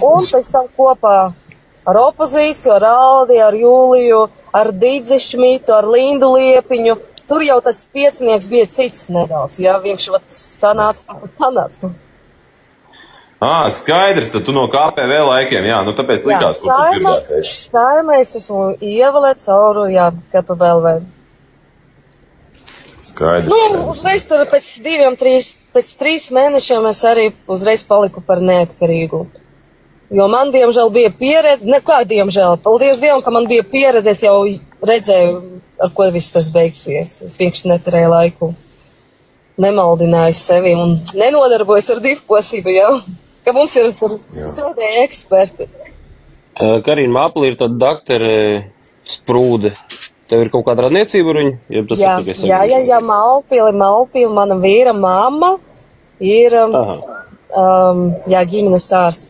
un pēc tam kopā ar opozīciju, ar Aldi, ar Jūliju, ar Didzi Šmitu, ar Lindu Liepiņu. Tur jau tas piecinieks bija cits nedaudz, jā, vienkārši sanāca. Skaidrs, tad tu no KPV laikiem, jā, nu tāpēc likās, ko tu dzirdēties. Saimē es esmu ievalēt cauru, jā, KPV. Skaidrs. Nu, uzreiz tur pēc 3 mēnešiem es arī uzreiz paliku par neatkarīgu. Jo man, diemžēl, bija pieredze, diemžēl, paldies Dievam, ka man bija pieredze, es jau redzēju, ar ko viss tas beigsies. Es vienkārši neturēju laiku, nemaldināju sevi un nenodarbojos ar divkosību jau, ka mums ir tur sēdēji eksperti. Karina Māpli ir tāda daktere Sprūde. Tev ir kaut kāda radniecība ar viņu? Jā, Malpili, mana vīra mamma ir, ģimenes ārsts.